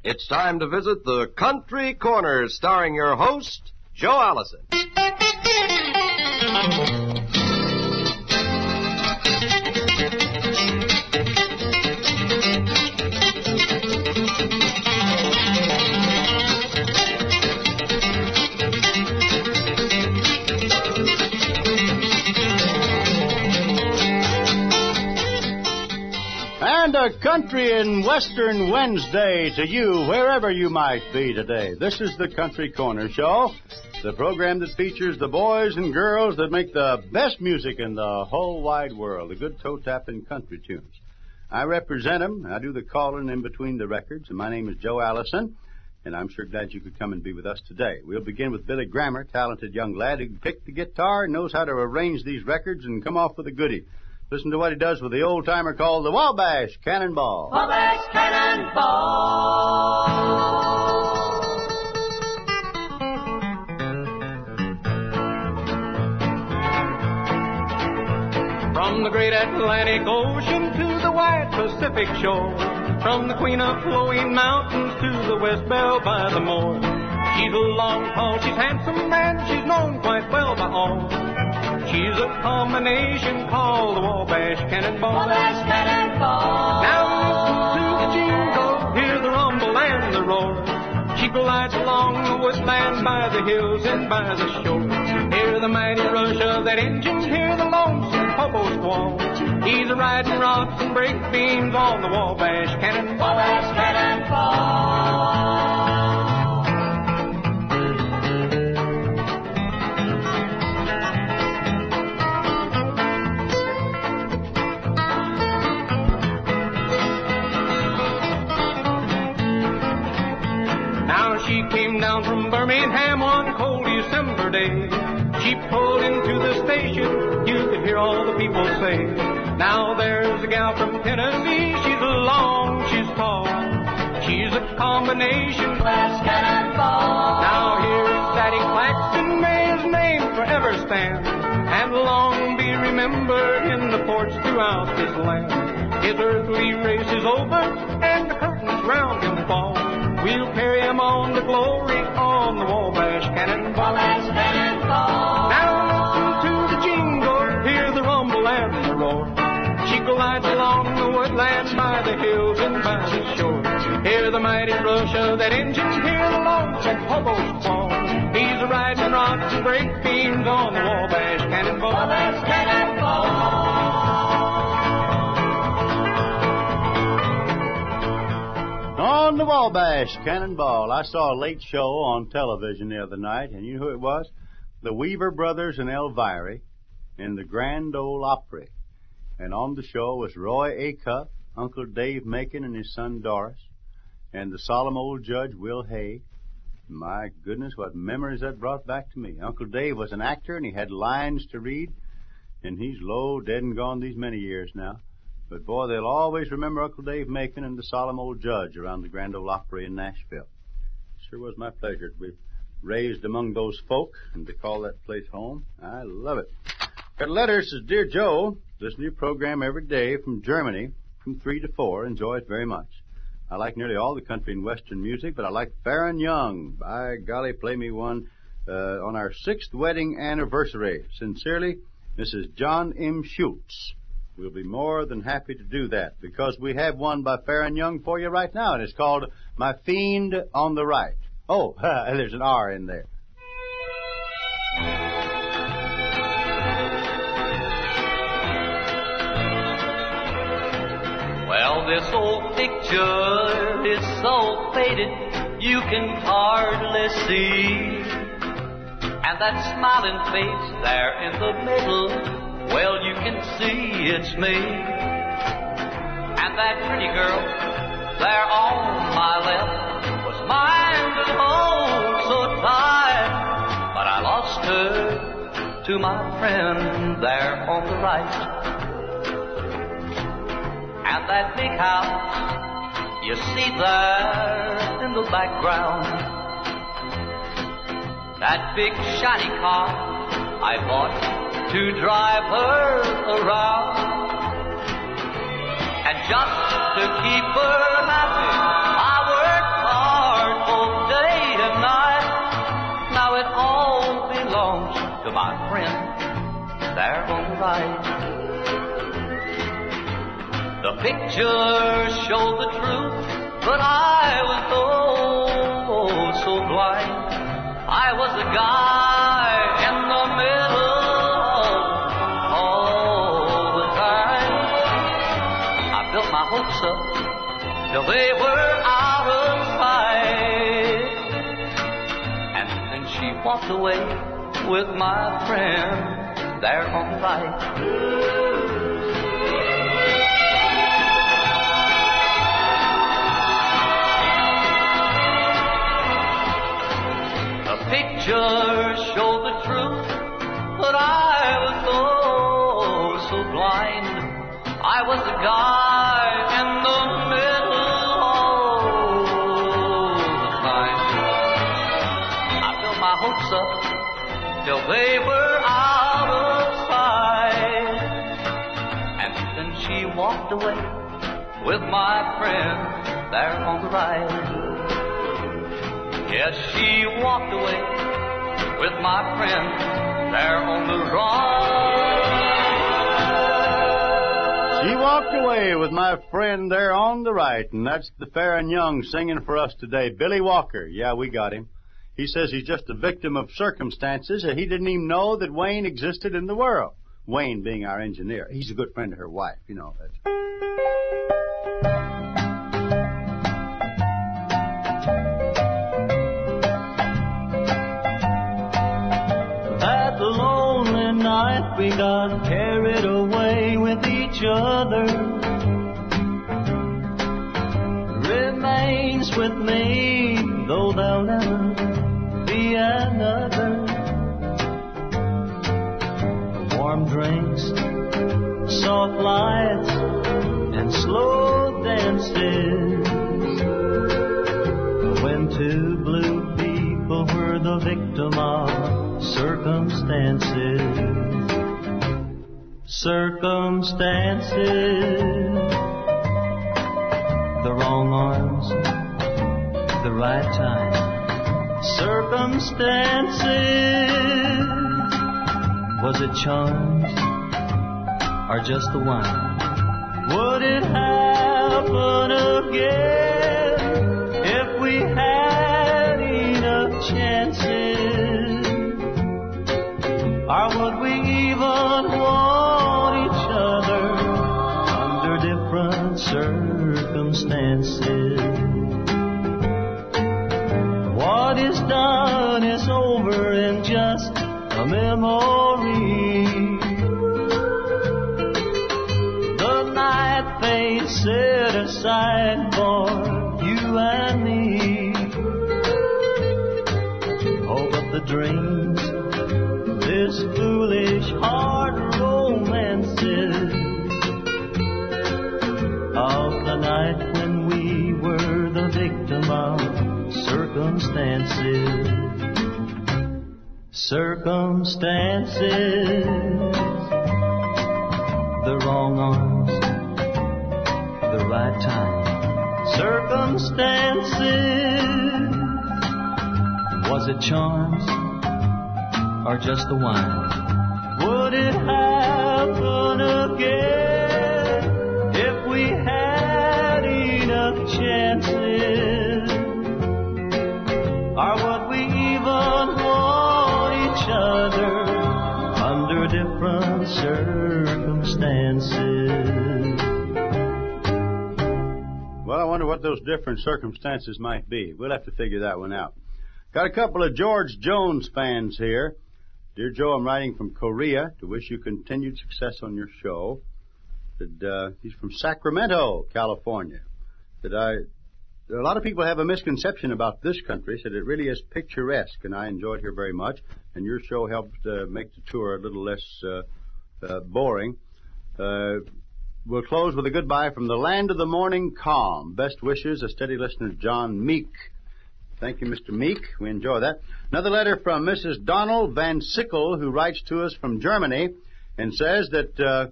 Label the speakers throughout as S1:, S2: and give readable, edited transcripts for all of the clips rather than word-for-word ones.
S1: It's time to visit the Country Corner, starring your host, Joe Allison.
S2: And a country and western Wednesday to you, wherever you might be today. This is the Country Corner Show, the program that features the boys and girls that make the best music in the whole wide world, the good toe-tapping country tunes. I represent them. I do the calling in between the records, and my name is Joe Allison, and I'm sure glad you could come and be with us today. We'll begin with Billy Grammer, talented young lad who can pick the guitar, knows how to arrange these records, and come off with a goodie. Listen to what he does with the old-timer called the Wabash Cannonball.
S3: Wabash Cannonball. From the great Atlantic Ocean to the wide Pacific shore, from the Queen of Flowing Mountains to the West Belle by the Moor. She's a long haul, she's handsome, and she's known quite well by all. She's a combination called the Wabash Cannonball. Wabash Cannonball. Now listen to the jingle, hear the rumble and the roar. She glides along the woodland by the hills and by the shore. Hear the mighty rush of that engine, hear the lonesome hobo squall. He's riding rocks and break beams on the Wabash Cannonball. Wabash Cannonball. She came down from Birmingham one cold December day. She pulled into the station, you could hear all the people say, now there's a gal from Tennessee, she's long, she's tall. She's a combination Wabash Cannonball. Now here's Daddy Claxton, may his name forever stand, and long be remembered in the ports throughout this land. His earthly race is over, and the curtains round him fall. We'll carry him on to glory on the Wabash Cannonball. Wabash Cannonball. Now listen to the jingle, hear the rumble and the roar. She glides along the woodland by the hills and by the shore. Hear the mighty rush of that engine, hear the lonesome hobo's call. He's riding rocks and break beams on the Wabash Cannonball. Wabash Cannonball.
S2: On the Wabash Cannonball, I saw a late show on television the other night, and you know who it was? The Weaver Brothers and Elvira in the Grand Ole Opry. And on the show was Roy Acuff, Uncle Dave Macon and his son Doris, and the solemn old judge Will Hay. My goodness, what memories that brought back to me. Uncle Dave was an actor, and he had lines to read, and he's low, dead and gone these many years now. But, boy, they'll always remember Uncle Dave Macon and the solemn old judge around the Grand Ole Opry in Nashville. It sure was my pleasure to be raised among those folk and to call that place home. I love it. Got a letter. Says, Dear Joe, listen to your program every day from Germany from 3 to 4. Enjoy it very much. I like nearly all the country and western music, but I like Farron Young. By golly, play me one on our 6th wedding anniversary. Sincerely, Mrs. John M. Schultz. We'll be more than happy to do that because we have one by Farron Young for you right now, and it's called My Fiend on the Right. Oh, there's an R in there.
S4: Well, this old picture is so faded you can hardly see. And that smiling face there in the middle, well, you can see it's me. And that pretty girl there on my left was mine to hold so tight. But I lost her to my friend there on the right. And that big house you see there in the background, that big shiny car I bought to drive her around. And just to keep her happy, I worked hard to my friend there on the right. The picture showed the truth, but I was oh so blind. I was the guy in the middle all the time. I built my hopes up till they were out of sight, and then she walked away with my friend there on the right. The picture showed the truth, but I was so blind. I was the guy in the middle all the time. I built my hopes up till they were out of sight, and then she walked away with my friend there on the right. Yes, she walked away with my friend there on the right.
S2: She walked away with my friend there on the right, and that's the Fair and Young singing for us today. Billy Walker, yeah, we got him. He says he's just a victim of circumstances, and he didn't even know that Wayne existed in the world. Wayne being our engineer. He's a good friend of her wife, you know that.
S5: That lonely night we got carried away with each other. Remains with me, though there'll never be another. Warm drinks, soft lights, and slow dances. When two blue people were the victim of circumstances. The wrong arms, the right time. Circumstances. Was it charms or just the wine? Would it happen again if we had enough chances? Or would we even want each other under different circumstances? What is done is over and just a memory. The night fate set aside for you and me. Oh, but the dreams, this foolish heart romances of the night when we were the victim of circumstances. Circumstances. The wrong arms, the right time. Circumstances. Was it charms or just the wine? Would it happen again if we had enough chances? Or would we even want each other under different circumstances?
S2: Well, I wonder what those different circumstances might be. We'll have to figure that one out. Got a couple of George Jones fans here. Dear Joe, I'm writing from Korea to wish you continued success on your show. He's from Sacramento, California. A lot of people have a misconception about this country, said it really is picturesque, and I enjoyed here very much, and your show helped make the tour a little less boring. We'll close with a goodbye from the land of the morning calm. Best wishes, a steady listener, John Meek. Thank you, Mr. Meek. We enjoy that. Another letter from Mrs. Donald Van Sickle, who writes to us from Germany and says that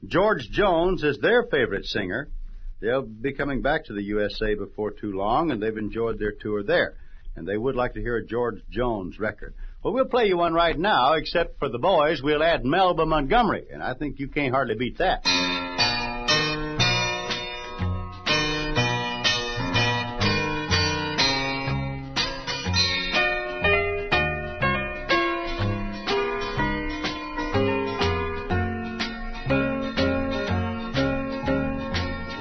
S2: George Jones is their favorite singer. They'll be coming back to the USA before too long, and they've enjoyed their tour there. and they would like to hear a George Jones record. Well, we'll play you one right now, except for the boys, we'll add Melba Montgomery, and I think you can't hardly beat that.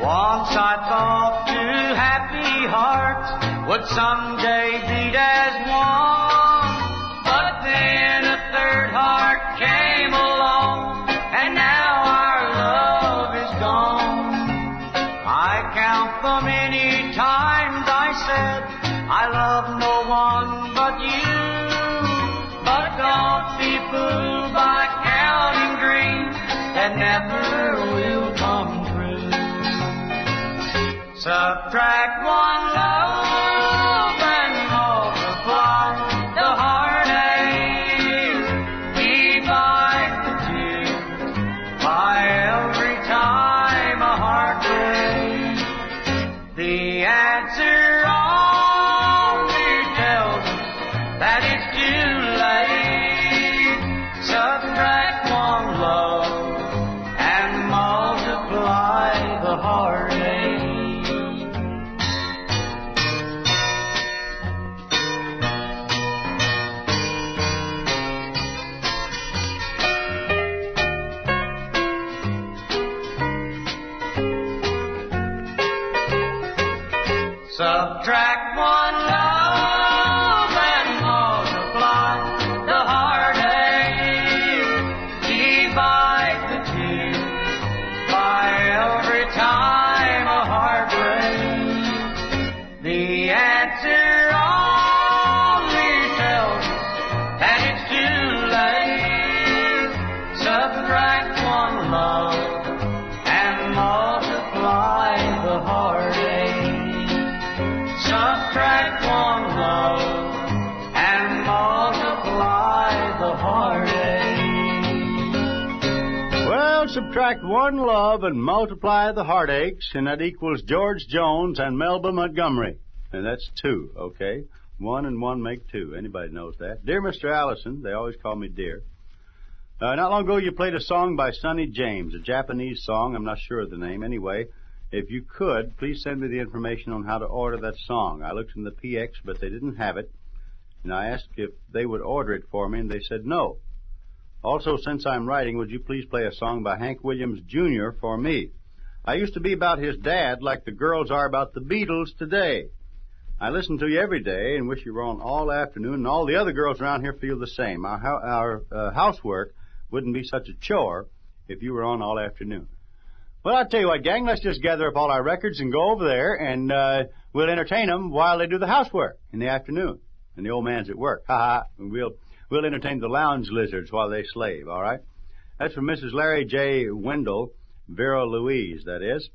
S5: Once I thought two happy hearts would someday beat as one, but then a third heart came along, and now our love is gone. I count the many times I said I love no one but you, but don't be fooled by counting dreams that never will come true. Subtract one love and multiply the heartache. Divide the two by every time a heart breaks. The answer only tells us that it's too late. Subtract one love and multiply the heartache. Subtract one love and multiply the heartache. Divide the two by every time a heart breaks. The answer only tells us that it's too late. Subtract one love and multiply the heartache. Subtract one love and multiply the heartache.
S2: Well, subtract one love and multiply the heartaches, and that equals George Jones and Melba Montgomery. And that's two, okay? One and one make two. Anybody knows that. Dear Mr. Allison, they always call me dear. Not long ago you played a song by Sonny James, a Japanese song. I'm not sure of the name. Anyway, if you could, please send me the information on how to order that song. I looked in the PX, but they didn't have it. And I asked if they would order it for me, and they said no. Also, since I'm writing, would you please play a song by Hank Williams Jr. for me? I used to be about his dad like the girls are about the Beatles today. I listen to you every day and wish you were on all afternoon, and all the other girls around here feel the same. Our housework wouldn't be such a chore if you were on all afternoon. Well, I'll tell you what, gang, let's just gather up all our records and go over there, and we'll entertain them while they do the housework in the afternoon. And the old man's at work. Ha-ha. We'll entertain the lounge lizards while they slave, all right? That's from Mrs. Larry J. Wendell, Vera Louise, that is.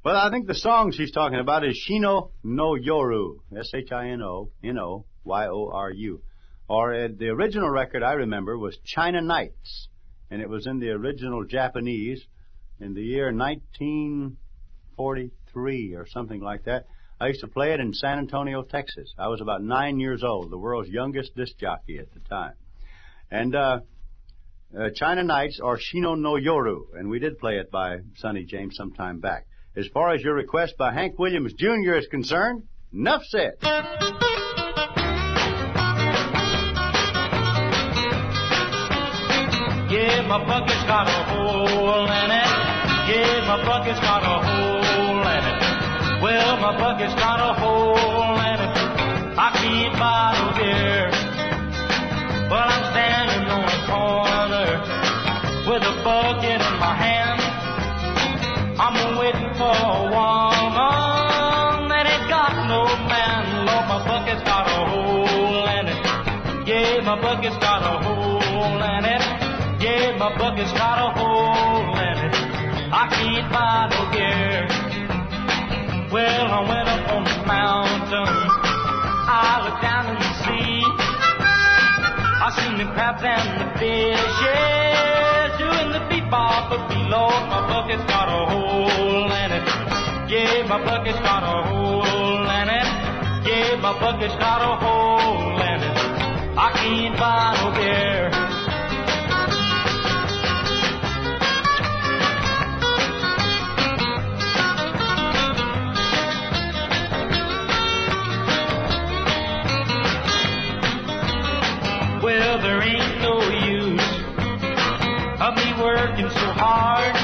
S2: Well, I think the song she's talking about is Shino no Yoru, S-H-I-N-O-N-O-Y-O-R-U. Or the original record I remember was China Nights, and it was in the original Japanese in the year 1943 or something like that. I used to play it in San Antonio, Texas. I was about 9 years old, the world's youngest disc jockey at the time. And China Nights or Shino no Yoru, and we did play it by Sonny James some time back. As far as your request by Hank Williams Jr. is concerned, enough said.
S5: Yeah, my bucket's got a hole in it. Yeah, my bucket's got a hole in it. Well, my bucket's got a hole in it. I can't buy no beer. Well, I'm standing on a corner with a bucket in my hand. I'm waiting for a woman that ain't got no man. Lord, my bucket's got a hole in it. Yeah, my bucket's got a hole in it. Yeah, my bucket's got a hole in it. I can't buy no beer. Well, I went up on the mountain. I looked down in the sea. I seen the crabs and the fishes doing the bebop of below. My bucket's got a hole in it. Yeah, my bucket's got a hole in it. Yeah, my bucket's got a hole in it. I can't buy no beer. Well, there ain't no use of me working so hard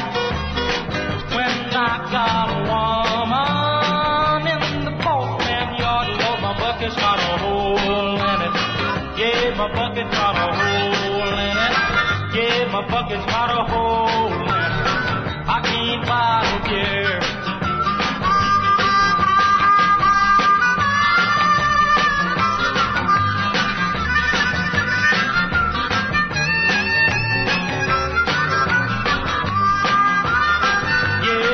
S5: when I got a woman in the postman yard. Lord, my bucket's got a hole in it. Yeah, my bucket's got a hole in it. Yeah, my bucket's got a hole in it. I can't buy no beer.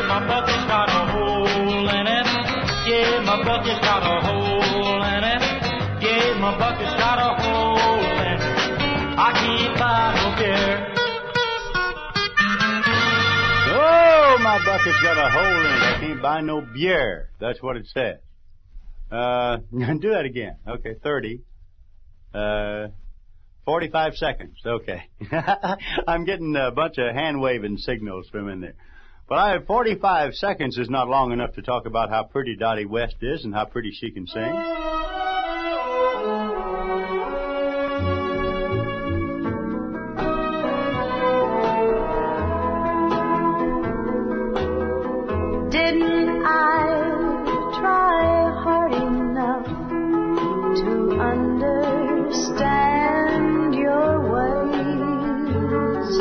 S5: My bucket's got a hole in it. Yeah, my bucket's got a hole in it. Yeah, my bucket's got a hole in it. I can't buy no beer.
S2: Oh, my bucket's got a hole in it. I can't buy no beer. That's what it says. Do that again. Okay, 30. 45 seconds. Okay. I'm getting a bunch of hand-waving signals from in there. But 45 seconds is not long enough to talk about how pretty Dottie West is and how pretty she can sing.
S6: Didn't I try hard enough to understand your ways?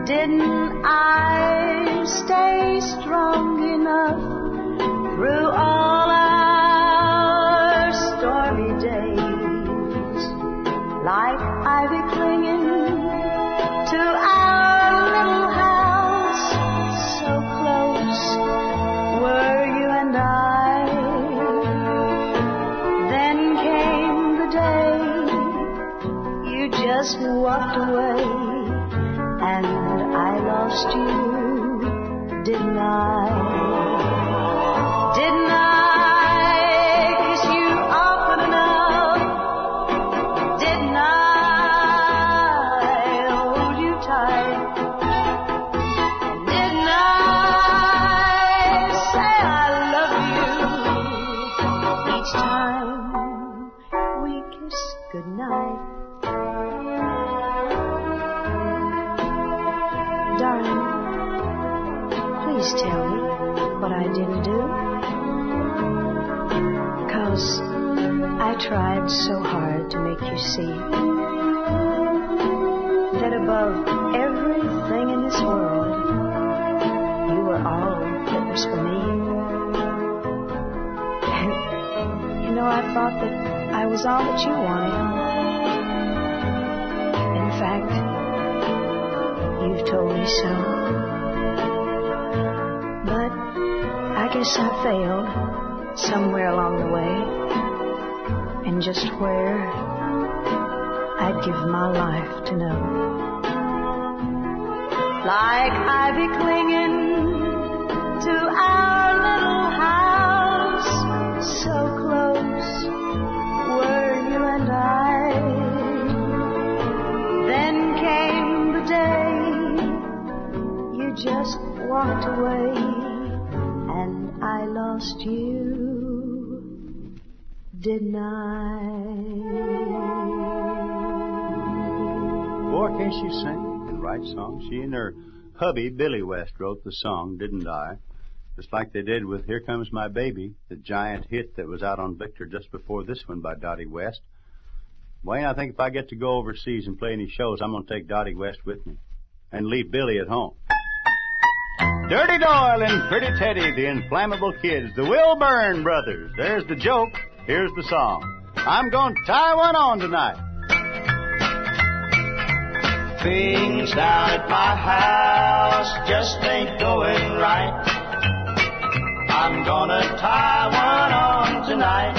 S6: Didn't I stay strong enough through all our stormy days, like ivy clinging to our little house, so close were you and I. Then came the day you just walked away, and I lost you. Didn't I? Didn't I kiss you often enough? Didn't I hold you tight? Didn't I say I love you each time we kiss goodnight? Darling, please tell me what I didn't do, 'cause I tried so hard to make you see that above everything in this world, you were all that was for me. And, you know, I thought that I was all that you wanted. In fact, you've told me so. But I guess I failed somewhere along the way, and just where I'd give my life to know. Like ivy clinging to our little house, so close were you and I. Then came the day you just walked away, and I lost you, didn't I?
S2: Boy, can she sing and write songs. She and her hubby, Billy West, wrote the song, Didn't I? Just like they did with Here Comes My Baby, the giant hit that was out on Victor just before this one by Dottie West. Wayne, I think if I get to go overseas and play any shows, I'm going to take Dottie West with me and leave Billy at home. Dirty Doyle and Pretty Teddy, the Inflammable Kids, the Wilburn Brothers. There's the joke. Here's the song. I'm going to tie one on tonight.
S5: Things down at my house just ain't going right. I'm gonna tie one on tonight.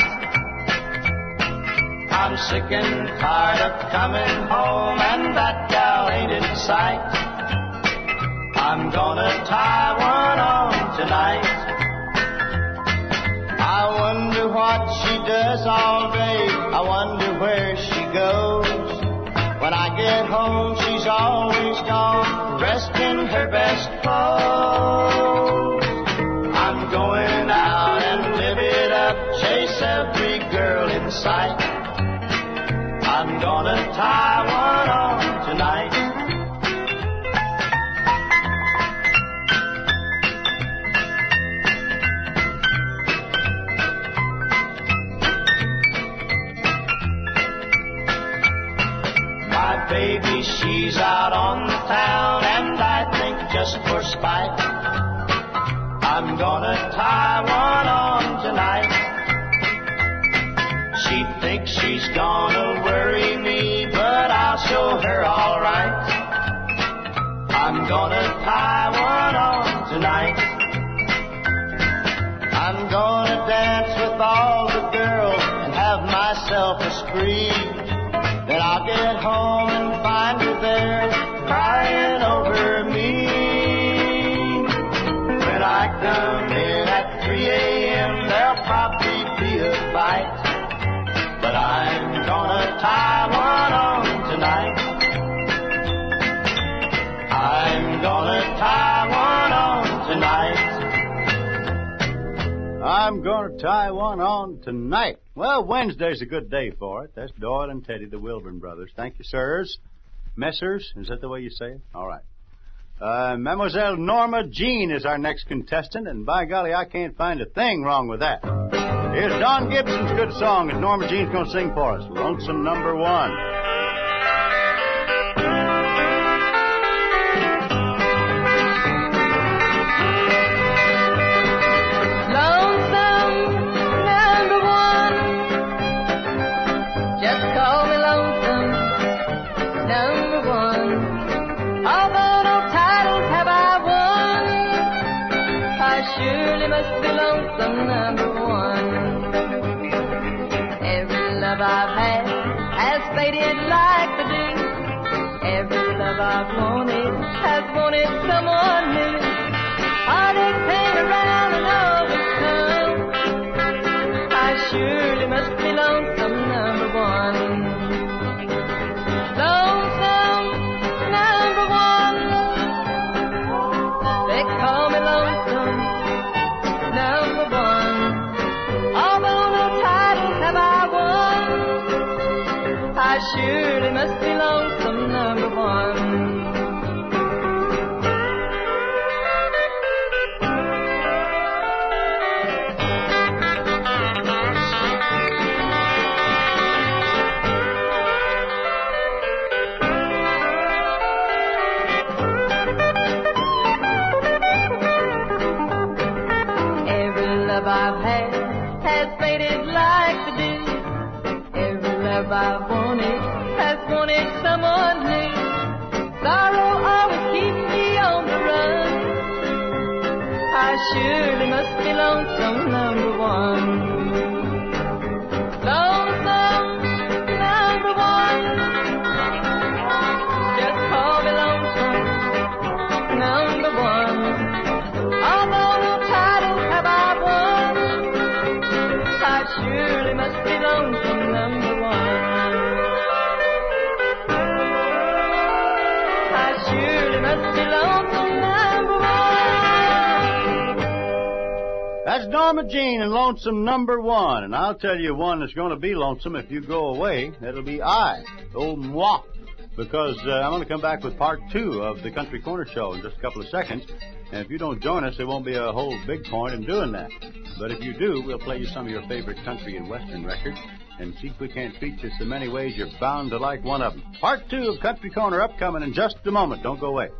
S5: I'm sick and tired of coming home and that gal ain't in sight. I'm gonna tie one on tonight. I wonder
S7: what she does all day. I wonder where she goes. When I get home, she's always gone, dressed in her best clothes. I'm going out and live it up, chase every girl in sight. I'm gonna tie one on tonight. My baby, she's out on the town, and I think just for spite, I'm gonna tie one on tonight. She thinks she's gonna worry me, but I'll show her all right. I'm gonna tie one on tonight. I'm gonna dance with all the girls and have myself a spree. Then I'll get home and find her there crying over me. When I come in at 3 a.m., there'll probably be a fight. But I'm gonna tie one on tonight. I'm gonna tie one on tonight.
S2: I'm going to tie one on tonight. Well, Wednesday's a good day for it. That's Doyle and Teddy, the Wilburn brothers. Thank you, sirs. Messers, is that the way you say it? All right. Mademoiselle Norma Jean is our next contestant, and by golly, I can't find a thing wrong with that. Here's Don Gibson's good song that Norma Jean's going to sing for us, Lonesome Number One.
S8: Surely must be lonesome number one. Every love I've had has faded like the dew. Every love I've wanted has wanted someone new. Heartache came around and overcome. I surely must be lonesome number one. Lonesome number one. They call me lonesome number one. Although no titles have I won, I surely must be lonesome number one. I've had has faded like the dew. Every love I've wanted has wanted someone new. Sorrow always keeps me on the run. I surely must be lonesome number one. Lonesome number one. Just call me lonesome number one. Although no titles have I won, I surely must be lonesome number one. I surely must be lonesome number one.
S2: That's Norma Jean and Lonesome Number One. And I'll tell you one that's going to be lonesome if you go away. That'll be I, old moi. Because I'm going to come back with part 2 of the Country Corner Show in just a couple of seconds. And if you don't join us, there won't be a whole big point in doing that. But if you do, we'll play you some of your favorite country and western records and see if we can't feature so many ways you're bound to like one of them. Part 2 of Country Corner upcoming in just a moment. Don't go away.